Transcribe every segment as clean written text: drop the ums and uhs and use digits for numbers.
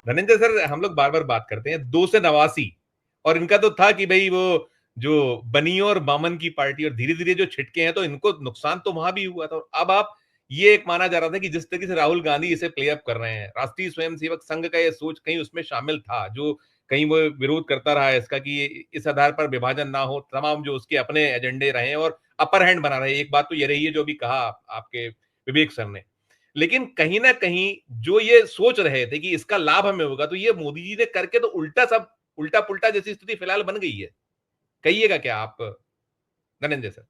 Dhananjay sir, हम लोग बार बार बात करते हैं 2 से 89, और इनका तो था कि भाई वो जो बनी और बामन की पार्टी, और धीरे धीरे जो छिटके हैं तो इनको नुकसान तो वहां भी हुआ था। अब आप ये एक माना जा रहा था कि जिस तरीके से राहुल गांधी इसे प्ले अप कर रहे हैं, राष्ट्रीय स्वयंसेवक संघ का ये सोच कहीं उसमें शामिल था, जो कहीं वो विरोध करता रहा है इसका कि इस आधार पर विभाजन ना हो, तमाम जो उसके अपने एजेंडे रहे और अपर हैंड बना रहे। एक बात तो ये रही है जो भी कहा आपके विवेक सर ने, लेकिन कहीं ना कहीं जो ये सोच रहे थे कि इसका लाभ हमें होगा, तो ये मोदी जी ने करके तो उल्टा, सब उल्टा पुल्टा जैसी स्थिति फिलहाल बन गई है। कहिएगा क्या आप, धनंजय सर?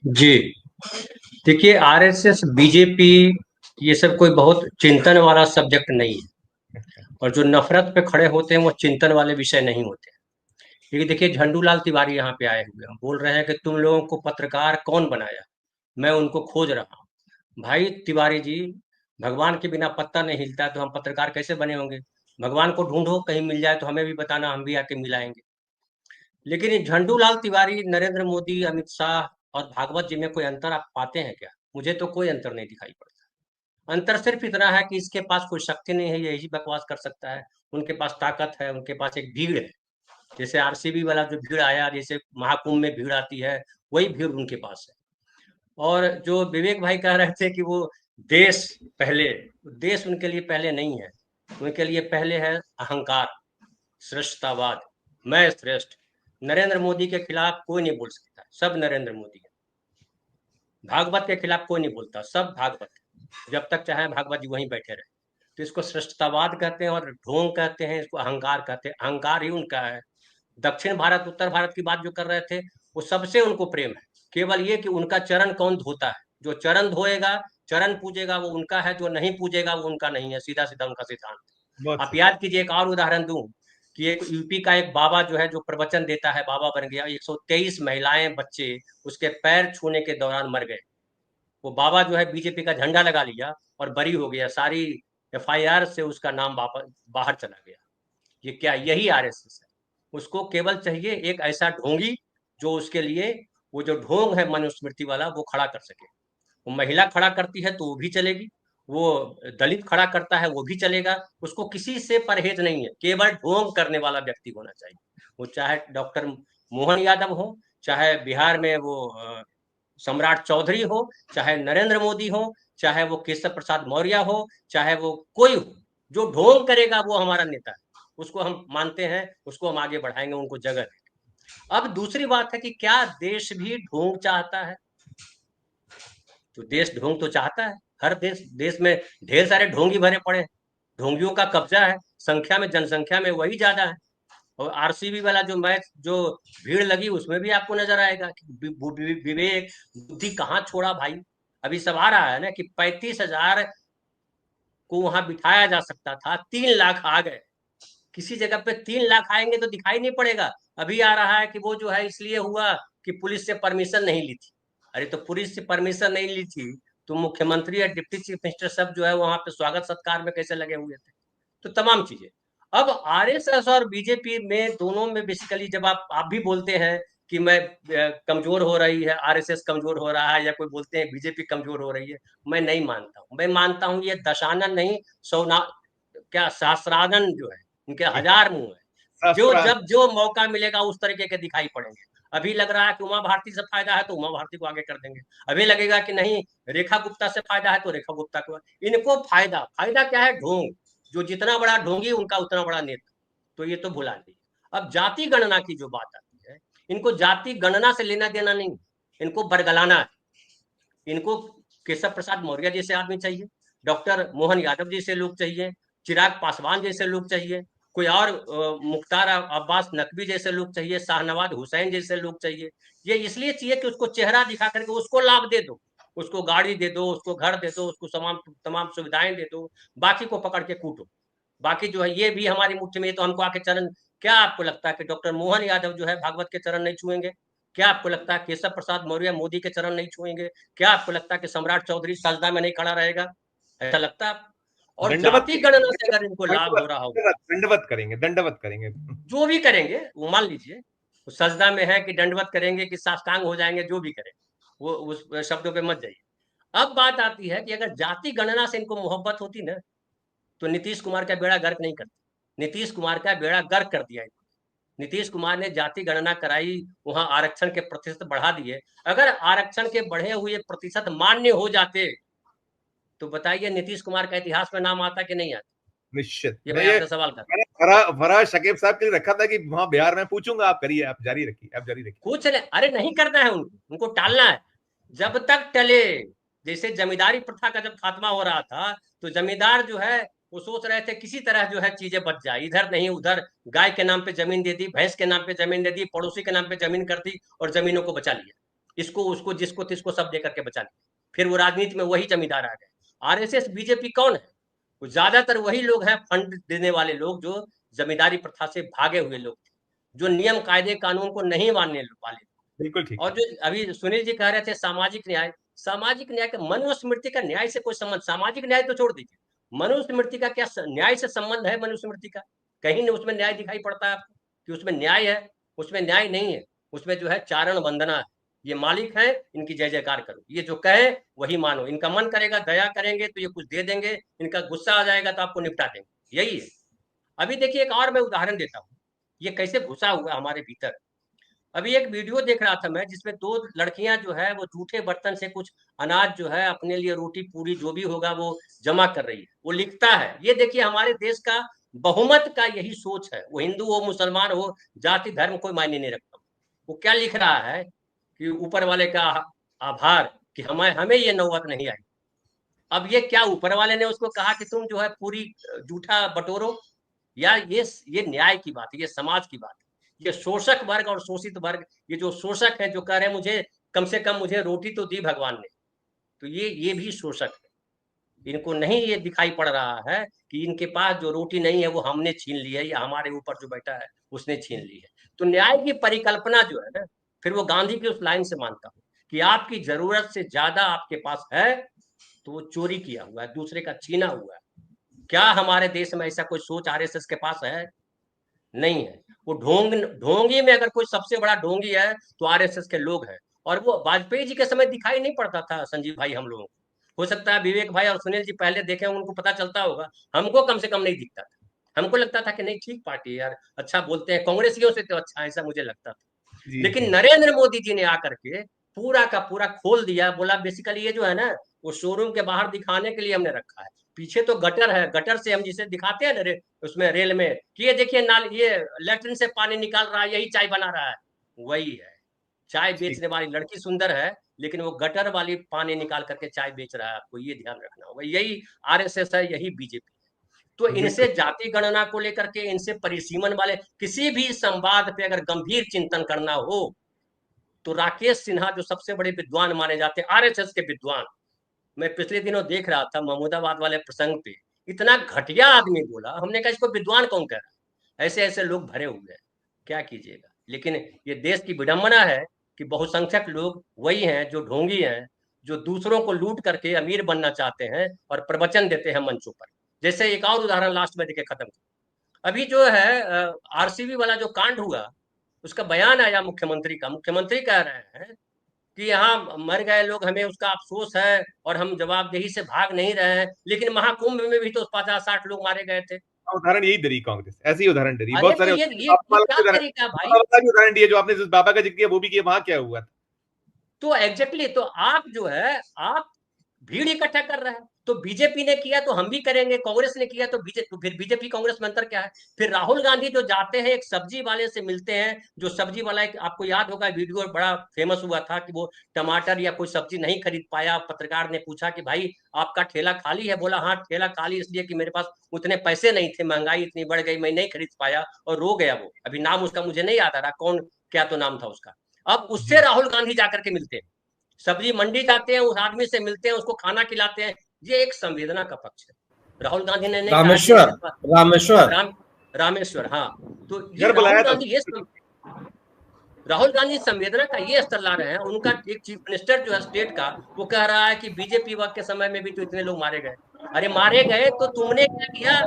जी, देखिए, आरएसएस, बीजेपी, ये सब कोई बहुत चिंतन वाला सब्जेक्ट नहीं है। और जो नफरत पे खड़े होते हैं वो चिंतन वाले विषय नहीं होते। क्योंकि देखिए, झंडूलाल तिवारी यहाँ पे आए हुए हैं, बोल रहे हैं कि तुम लोगों को पत्रकार कौन बनाया, मैं उनको खोज रहा हूँ। भाई तिवारी जी, भगवान के बिना पत्ता नहीं हिलता, तो हम पत्रकार कैसे बने होंगे? भगवान को ढूंढो, कहीं मिल जाए तो हमें भी बताना, हम भी आके मिलाएंगे। लेकिन ये झंडूलाल तिवारी, नरेंद्र मोदी, अमित शाह और भागवत जी में कोई अंतर आप पाते हैं क्या? मुझे तो कोई अंतर नहीं दिखाई पड़ता। अंतर सिर्फ इतना है कि इसके पास कोई शक्ति नहीं है, यही बकवास कर सकता है। उनके पास ताकत है, उनके पास एक भीड़ है। जैसे आरसीबी वाला जो भीड़ आया, जैसे महाकुंभ में भीड़ आती है, वही भीड़ उनके पास है। और जो विवेक भाई कह रहे थे कि वो देश पहले, देश उनके लिए पहले नहीं है। उनके लिए पहले है अहंकार, श्रेष्ठतावाद, मैं श्रेष्ठ। नरेंद्र मोदी के खिलाफ कोई नहीं बोल सकता, सब नरेंद्र मोदी है। भागवत के खिलाफ कोई नहीं बोलता, सब भागवत है। जब तक चाहे भागवत जी वहीं बैठे रहे। तो इसको श्रेष्ठतावाद कहते हैं और ढोंग कहते हैं, इसको अहंकार कहते हैं। अहंकार ही उनका है। दक्षिण भारत उत्तर भारत की बात जो कर रहे थे, वो सबसे उनको प्रेम है। केवल ये कि उनका चरण कौन धोता है। जो चरण धोएगा, चरण पूजेगा, वो उनका है। जो नहीं पूजेगा वो उनका नहीं है। सीधा सीधा उनका सिद्धांत। बहुत आप सही। याद कीजिए, एक और उदाहरण दूं कि एक यूपी का एक बाबा जो है, जो प्रवचन देता है, बाबा बन गया। 123 महिलाएं, बच्चे उसके पैर छूने के दौरान मर गए। वो बाबा जो है बीजेपी का झंडा लगा लिया और बरी हो गया। सारी एफआईआर से उसका नाम वापस बाहर चला गया। ये क्या, यही आरएसएस है। उसको केवल चाहिए एक ऐसा ढोंगी जो उसके लिए, वो जो ढोंग है मनुस्मृति वाला, वो खड़ा कर सके। वो महिला खड़ा करती है तो वो भी चलेगी, वो दलित खड़ा करता है वो भी चलेगा। उसको किसी से परहेज नहीं है, केवल ढोंग करने वाला व्यक्ति होना चाहिए। वो चाहे डॉक्टर मोहन यादव हो, चाहे बिहार में वो सम्राट चौधरी हो, चाहे नरेंद्र मोदी हो, चाहे वो केशव प्रसाद मौर्य हो, चाहे वो कोई हो, जो ढोंग करेगा वो हमारा नेता है। उसको हम मानते हैं, उसको हम आगे बढ़ाएंगे, उनको जगह देंगे। अब दूसरी बात है कि क्या देश भी ढोंग चाहता है? तो देश ढोंग तो चाहता है। हर देश, देश में ढेर सारे ढोंगी भरे पड़े हैं। ढोंगियों का कब्जा है, संख्या में, जनसंख्या में वही ज्यादा है। और आरसीबी वाला जो मैच, जो भीड़ लगी, उसमें भी आपको नजर आएगा कि विवेक बुद्धि कहाँ छोड़ा भाई। अभी सब आ रहा है ना कि 35,000 को वहां बिठाया जा सकता था, 3 लाख आ गए। किसी जगह पे 3 लाख आएंगे तो दिखाई नहीं पड़ेगा। अभी आ रहा है कि वो जो है इसलिए हुआ कि पुलिस से परमिशन नहीं ली थी। अरे तो पुलिस से परमिशन नहीं ली थी तो मुख्यमंत्री या डिप्टी चीफ मिनिस्टर सब जो है वहां पे स्वागत सत्कार में कैसे लगे हुए थे? तो तमाम चीजें। अब आरएसएस और बीजेपी में, दोनों में बेसिकली, जब आप भी बोलते हैं कि मैं कमजोर हो रही है, आरएसएस कमजोर हो रहा है, या कोई बोलते हैं बीजेपी कमजोर हो रही है, मैं नहीं मानता हूं। मैं मानता हूं ये दशानन नहीं, सौ क्या सहस्रानन जो है, उनके हजार मुंह है। जो शास्त्रांत। जब जो मौका मिलेगा उस तरीके के दिखाई पड़ेंगे। अभी लग रहा है कि उमा भारती से फायदा है तो उमा भारती को आगे कर देंगे। अभी लगेगा कि नहीं, रेखा गुप्ता से फायदा है तो रेखा गुप्ता को। इनको फायदा, फायदा क्या है? ढोंग। जो जितना बड़ा ढोंगी उनका उतना बड़ा नेता। तो ये तो भुला दी। अब जाति गणना की जो बात आती है, इनको जाति गणना से लेना देना नहीं, इनको बरगलाना है। इनको केशव प्रसाद मौर्य जैसे आदमी चाहिए, डॉक्टर मोहन यादव जैसे लोग चाहिए, चिराग पासवान जैसे लोग चाहिए, कोई और मुख्तार अब्बास नकवी जैसे लोग चाहिए, शाहनवाज हुसैन जैसे लोग चाहिए। ये इसलिए चाहिए कि उसको चेहरा दिखा करके उसको लाभ दे दो, उसको गाड़ी दे दो, उसको घर दे दो, उसको तमाम तमाम सुविधाएं दे दो, बाकी को पकड़ के कूटो। बाकी जो है ये भी हमारी मुट्ठी में, तो हमको आके चरण। क्या आपको लगता है कि डॉक्टर मोहन यादव जो है भागवत के चरण नहीं छुएंगे? क्या आपको लगता है केशव प्रसाद मौर्य मोदी के चरण नहीं छुएंगे? क्या आपको लगता है कि सम्राट चौधरी सजदा में नहीं खड़ा रहेगा? ऐसा लगता है? और दंडवत जाति गणना से करेंगे, अगर इनको लाभ हो दंडवत रहा हो, दंडवत दंडवत करेंगे, दंडवत करेंगे। जो भी करेंगे वो मान लीजिए, वो सजदा में है कि दंडवत करेंगे कि साष्टांग हो जाएंगे, जो भी करें, वो उस शब्दों पे मत जाइए। अब बात आती है कि अगर जाति गणना से इनको मोहब्बत होती ना, तो नीतीश कुमार का बेड़ा गर्क नहीं करते, नीतीश कुमार का बेड़ा गर्क कर दिया। नीतीश कुमार ने जाति गणना कराई, वहां आरक्षण के प्रतिशत बढ़ा दिए। अगर आरक्षण के बढ़े हुए प्रतिशत मान्य हो जाते तो बताइए नीतीश कुमार का इतिहास में नाम आता कि नहीं आता? निश्चित। ये मैं मैं ये आपसे सवाल कर, मैंने फराज शकीब साहब के लिए रखा था कि वहां बिहार में पूछूंगा, आप करिए, आप जारी रखिए, आप जारी रखिए। कुछ नहीं, अरे नहीं करना है उनको, उनको टालना है जब तक टले। जैसे जमींदारी प्रथा का जब खात्मा हो रहा था तो जमींदार जो है वो सोच रहे थे किसी तरह जो है चीजें बच जाए, इधर नहीं उधर, गाय के नाम पे जमीन दे दी, भैंस के नाम पे जमीन दे दी, पड़ोसी के नाम पे जमीन कर दी और जमीनों को बचा लिया, इसको उसको जिसको तिसको सब दे करके बचा लिया। फिर वो राजनीति में वही जमींदार आ गए। आरएसएस बीजेपी कौन है? वो ज्यादातर वही लोग हैं, फंड देने वाले लोग, जो जमींदारी प्रथा से भागे हुए लोग थे, जो नियम कायदे कानून को नहीं मानने वाले। बिल्कुल ठीक और है। जो अभी सुनील जी कह रहे थे सामाजिक न्याय, सामाजिक न्याय का मनुस्मृति का न्याय से कोई संबंध, सामाजिक न्याय तो छोड़ दीजिए, मनुस्मृति का क्या न्याय से संबंध है? मनुस्मृति का कहीं नहीं उसमें न्याय दिखाई पड़ता है आपको कि उसमें न्याय है? उसमें न्याय नहीं है, उसमें जो है चारण वंदना है। ये मालिक है, इनकी जय जयकार करो, ये जो कहे वही मानो, इनका मन करेगा दया करेंगे तो ये कुछ दे देंगे, इनका गुस्सा आ जाएगा तो आपको निपटा देंगे, यही है। अभी देखिए एक और मैं उदाहरण देता हूँ, ये कैसे घुसा हुआ हमारे भीतर। अभी एक वीडियो देख रहा था मैं जिसमें दो लड़कियां जो है वो जूठे बर्तन से कुछ अनाज जो है अपने लिए रोटी पूरी जो भी होगा वो जमा कर रही है। वो लिखता है, ये देखिए हमारे देश का बहुमत का यही सोच है, वो हिंदू हो मुसलमान हो जाति धर्म कोई मायने नहीं रखता। वो क्या लिख रहा है कि ऊपर वाले का आभार कि हमें हमें ये नौबत नहीं आई। अब ये क्या ऊपर वाले ने उसको कहा कि तुम जो है पूरी जूठा बटोरो? या ये न्याय की बात है, ये समाज की बात है, ये शोषक वर्ग और शोषित वर्ग, ये जो शोषक है जो कह रहे हैं मुझे कम से कम मुझे रोटी तो दी भगवान ने, तो ये भी शोषक है। इनको नहीं ये दिखाई पड़ रहा है कि इनके पास जो रोटी नहीं है वो हमने छीन ली है, या हमारे ऊपर जो बैठा है उसने छीन ली है। तो न्याय की परिकल्पना जो है ना, फिर वो गांधी की उस लाइन से मानता हूं कि आपकी जरूरत से ज्यादा आपके पास है तो वो चोरी किया हुआ है, दूसरे का छीना हुआ है। क्या हमारे देश में ऐसा कोई सोच आरएसएस के पास है? नहीं है। वो ढोंगी में अगर कोई सबसे बड़ा ढोंगी है तो आरएसएस के लोग हैं। और वो वाजपेयी जी के समय दिखाई नहीं पड़ता था संजीव भाई हम लोगों को, हो सकता है विवेक भाई और सुनील जी पहले देखे उनको पता चलता होगा, हमको कम से कम नहीं दिखता था। हमको लगता था कि नहीं ठीक पार्टी है यार, अच्छा बोलते हैं, कांग्रेसियों से तो अच्छा, ऐसा मुझे लगता था। जी लेकिन जी। नरेंद्र मोदी जी ने आकर के पूरा का पूरा खोल दिया, बोला बेसिकली ये जो है ना वो शोरूम के बाहर दिखाने के लिए हमने रखा है, पीछे तो गटर है, गटर से हम जिसे दिखाते हैं ना उसमें रेल में कि ये देखिए नाल ये लेटरिन से पानी निकाल रहा है, यही चाय बना रहा है, वही है। चाय ठीक। बेचने वाली लड़की सुंदर है लेकिन वो गटर वाली पानी निकाल करके चाय बेच रहा है, आपको ये ध्यान रखना होगा। यही आरएसएस है, यही बीजेपी। तो इनसे बिल्कुल। जाति गणना को लेकर के, इनसे परिसीमन वाले किसी भी संवाद पे अगर गंभीर चिंतन करना हो तो राकेश सिन्हा जो सबसे बड़े विद्वान माने जाते हैं आरएसएस के विद्वान, मैं पिछले दिनों देख रहा था महमूदाबाद वाले प्रसंग पे, इतना घटिया आदमी बोला, हमने कहा इसको विद्वान कौन कह रहा है? ऐसे ऐसे लोग भरे हुए हैं, क्या कीजिएगा। लेकिन ये देश की विडंबना है कि बहुसंख्यक लोग वही हैं जो ढोंगी हैं, जो दूसरों को लूट करके अमीर बनना चाहते हैं और प्रवचन देते हैं मंचों पर। जैसे एक और उदाहरण लास्ट में देके खत्म, अभी जो है आरसीबी वाला जो कांड हुआ उसका बयान आया मुख्यमंत्री का, मुख्यमंत्री कह रहे हैं कि यहाँ मर गए लोग, हमें उसका अफसोस है और हम जवाबदेही से भाग नहीं रहे हैं, लेकिन महाकुंभ में भी तो 50-60 लोग मारे गए थे। उदाहरण यही दे रही कांग्रेस, ऐसे ही उदाहरण दे रही, अरे बहुत तो सारे ये क्या तरीका भाई? उदाहरण दिए, जो आपने जिस बाबा का जिक्र किया वो भी किया, वहां क्या हुआ था। तो एग्जैक्टली तो आप जो है आप भीड़ इकट्ठा कर रहे हैं, तो बीजेपी ने किया तो हम भी करेंगे, कांग्रेस ने किया तो बीजेपी, तो फिर बीजेपी कांग्रेस में अंतर क्या है? फिर राहुल गांधी जो जाते हैं एक सब्जी वाले से मिलते हैं, जो सब्जी वाला एक आपको याद होगा वीडियो बड़ा फेमस हुआ था कि वो टमाटर या कोई सब्जी नहीं खरीद पाया, पत्रकार ने पूछा कि भाई आपका ठेला खाली है? बोला हाँ ठेला खाली इसलिए कि मेरे पास उतने पैसे नहीं थे, महंगाई इतनी बढ़ गई, मैं नहीं खरीद पाया, और रो गया वो। अभी नाम उसका मुझे नहीं याद आ रहा कौन, क्या तो नाम था उसका। अब उससे जी। राहुल गांधी जाकर के मिलते हैं, सब्जी मंडी जाते हैं, उस आदमी से मिलते हैं, उसको खाना खिलाते हैं। ये एक संवेदना का पक्ष है। राहुल गांधी ने नहीं कहा कि रामेश्वर। मेरे पास रामेश्वर। रामेश्वर, हाँ। तो ये घर राहुल बुलाया था। गांधी राहुल गांधी संवेदना का ये स्तर ला रहे हैं। उनका एक चीफ मिनिस्टर जो है स्टेट का, वो कह रहा है कि बीजेपी वक्त के समय में भी तो इतने लोग मारे गए। अरे मारे गए तो तुमने क्या किया?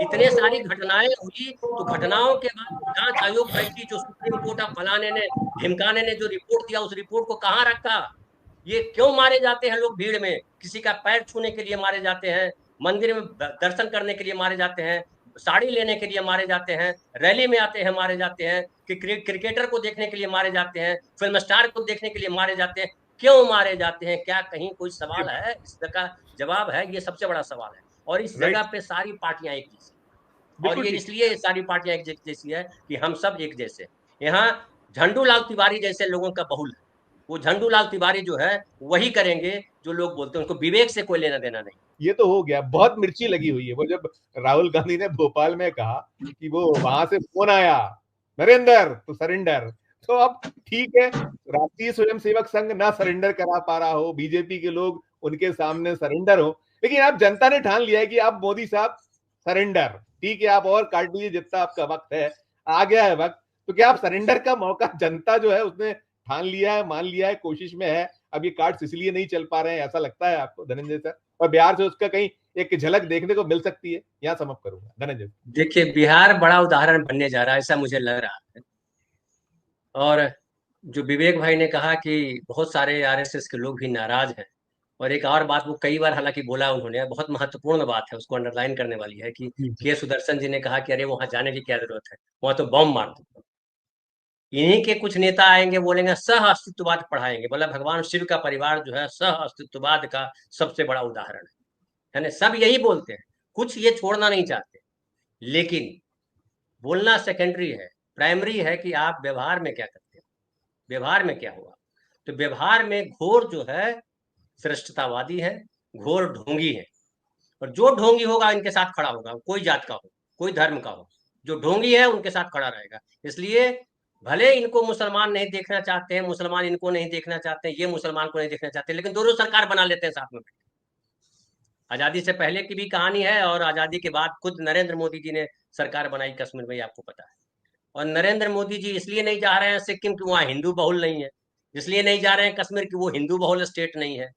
इतने सारी घटनाएं हुई तो घटनाओं के बाद जांच आयोग बैठी, जो सुप्रीम कोर्ट ऑफ फलाने ने ढिमकाने ने जो रिपोर्ट दिया उस रिपोर्ट को कहाँ रखा? ये क्यों मारे जाते हैं लोग भीड़ में? किसी का पैर छूने के लिए मारे जाते हैं, मंदिर में दर्शन करने के लिए मारे जाते हैं, साड़ी लेने के लिए मारे जाते हैं, रैली में आते हैं मारे जाते हैं, कि क्रिकेटर को देखने के लिए मारे जाते हैं, फिल्म स्टार को देखने के लिए मारे जाते हैं। क्यों मारे जाते हैं? क्या कहीं कोई सवाल है? इसका जवाब है, ये सबसे बड़ा सवाल है। और इस राइट, जगह पे सारी पार्टियां एक जैसी, और बिल्कुल ये ठीक। इसलिए सारी पार्टियां एक जैसी है कि हम सब एक जैसे। यहाँ झंडूलाल तिवारी जैसे लोगों का बहुल है। वो झंडूलाल तिवारी जो है वही करेंगे जो लोग बोलते हैं, उनको विवेक से कोई लेना देना नहीं। ये तो हो गया, बहुत मिर्ची लगी हुई है। वो जब राहुल गांधी ने भोपाल में कहा कि वो वहां से फोन आया, नरेंद्र तो सरेंडर, तो अब ठीक है, राष्ट्रीय स्वयंसेवक संघ ना सरेंडर करा पा रहा हो, बीजेपी के लोग उनके सामने सरेंडर हो, लेकिन अब जनता ने ठान लिया है कि अब मोदी साहब सरेंडर, ठीक है, आप और काट लीजिए जितना आपका वक्त है, आ गया है वक्त। तो क्या आप सरेंडर का मौका, जनता जो है उसने ठान लिया है, मान लिया है, कोशिश में है, अब ये कार्ड्स इसलिए नहीं चल पा रहे हैं, ऐसा लगता है आपको धनंजय सर? और बिहार से उसका कहीं एक झलक देखने को मिल सकती है? यहाँ समाप्त करूंगा धनंजय। देखिए, बिहार बड़ा उदाहरण बनने जा रहा है, ऐसा मुझे लग रहा है। और जो विवेक भाई ने कहा कि बहुत सारे आरएसएस के लोग भी नाराज हैं, और एक और बात वो कई बार हालांकि बोला उन्होंने, बहुत महत्वपूर्ण बात है, उसको अंडरलाइन करने वाली है, कि के सुदर्शन जी ने कहा कि अरे वहां जाने की क्या जरूरत है, वहां तो बम मार दो। इन्हीं के कुछ नेता आएंगे, बोलेंगे सह अस्तित्ववाद पढ़ाएंगे, बोला भगवान शिव का परिवार जो है सह अस्तित्ववाद का सबसे बड़ा उदाहरण है ना। सब यही बोलते हैं, कुछ ये छोड़ना नहीं चाहते, लेकिन बोलना सेकेंडरी है, प्राइमरी है कि आप व्यवहार में क्या करते हो, व्यवहार में क्या हुआ। तो व्यवहार में घोर जो है श्रेष्ठतावादी है, घोर ढोंगी है। और जो ढोंगी होगा इनके साथ खड़ा होगा, कोई जात का हो, कोई धर्म का हो, जो ढोंगी है उनके साथ खड़ा रहेगा। इसलिए भले इनको मुसलमान नहीं देखना चाहते हैं, मुसलमान इनको नहीं देखना चाहते हैं, ये मुसलमान को नहीं देखना चाहते, लेकिन दोनों सरकार बना लेते हैं साथ में। आजादी से पहले की भी कहानी है, और आजादी के बाद खुद नरेंद्र मोदी जी ने सरकार बनाई कश्मीर में, आपको पता है। और नरेंद्र मोदी जी इसलिए नहीं जा रहे हैं सिक्किम की वहां हिंदू बहुल नहीं है, इसलिए नहीं जा रहे हैं कश्मीर की वो हिंदू बहुल स्टेट नहीं है।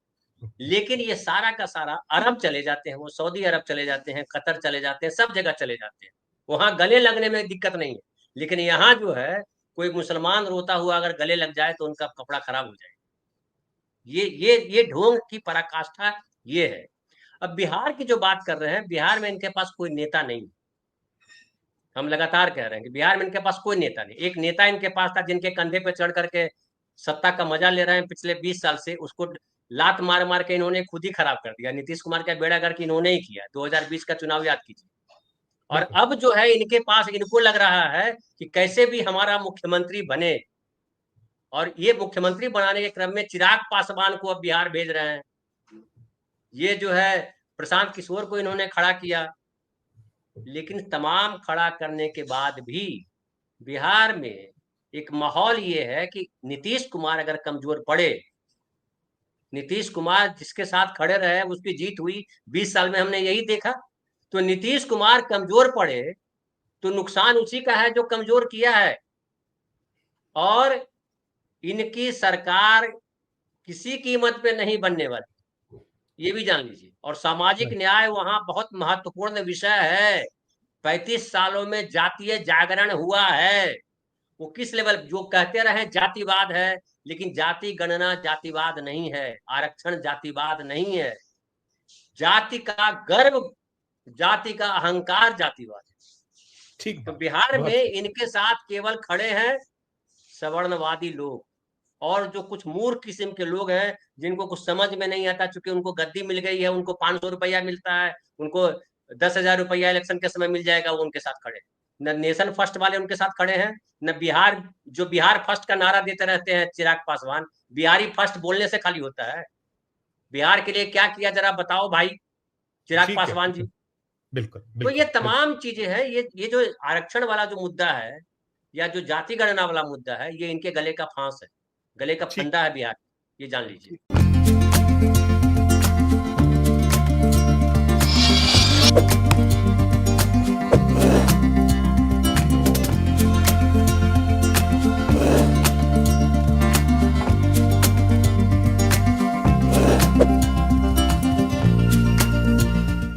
लेकिन ये सारा का सारा अरब चले जाते हैं, वो सऊदी अरब चले जाते हैं, कतर चले जाते हैं, सब जगह चले जाते हैं, वहां गले लगने में दिक्कत नहीं है। लेकिन यहाँ जो है, कोई मुसलमान रोता हुआ अगर गले लग जाए तो उनका कपड़ा खराब हो जाए। ये ढोंग की पराकाष्ठा ये है। अब बिहार की जो बात कर रहे हैं, बिहार में इनके पास कोई नेता नहीं। हम लगातार कह रहे हैं कि बिहार में इनके पास कोई नेता नहीं। एक नेता इनके पास था जिनके कंधे पे चढ़ करके सत्ता का मजा ले रहे हैं पिछले 20 साल से, उसको लात मार मार के इन्होंने खुद ही खराब कर दिया। नीतीश कुमार का बेड़ा गर्क इन्होंने ही किया। 2020 का चुनाव याद कीजिए। और बिल्कुल। अब जो है इनके पास, इनको लग रहा है कि कैसे भी हमारा मुख्यमंत्री बने, और ये मुख्यमंत्री बनाने के क्रम में चिराग पासवान को अब बिहार भेज रहे हैं। ये जो है प्रशांत किशोर को इन्होंने खड़ा किया। लेकिन तमाम खड़ा करने के बाद भी बिहार में एक माहौल ये है कि नीतीश कुमार अगर कमजोर पड़े, नीतीश कुमार जिसके साथ खड़े रहे उसकी जीत हुई, 20 साल में हमने यही देखा। तो नीतीश कुमार कमजोर पड़े तो नुकसान उसी का है जो कमजोर किया है। और इनकी सरकार किसी कीमत पे नहीं बनने वाली, ये भी जान लीजिए। और सामाजिक न्याय वहां बहुत महत्वपूर्ण विषय है। 35 सालों में जातीय जागरण हुआ है। वो किस लेवल, जो कहते रहे जातिवाद है, लेकिन जाति गणना जातिवाद नहीं है, आरक्षण जातिवाद नहीं है। जाति का गर्व, जाति का अहंकार जातिवाद है। ठीक तो बात, बिहार में बहुत सही। इनके साथ केवल खड़े हैं सवर्णवादी लोग, और जो कुछ मूर्ख किस्म के लोग हैं जिनको कुछ समझ में नहीं आता, चूंकि उनको गद्दी मिल गई है, उनको 500 रुपया मिलता है, उनको 10,000 रुपया इलेक्शन के समय मिल जाएगा, वो उनके साथ खड़े न नेशन फर्स्ट वाले उनके साथ खड़े हैं, न बिहार, जो बिहार फर्स्ट का नारा देते रहते हैं चिराग पासवान, बिहारी फर्स्ट बोलने से खाली होता है। बिहार के लिए क्या किया जरा बताओ भाई, चिराग ठीक है, पासवान जी। बिल्कुल तो ये बिल्कुल बिल्कुल। तमाम चीजें हैं, ये जो आरक्षण वाला जो मुद्दा है, या जो जाति गणना वाला मुद्दा है, ये इनके गले का फांस है, गले का ठीक। फंदा है बिहार, ये जान लीजिए। ठीक।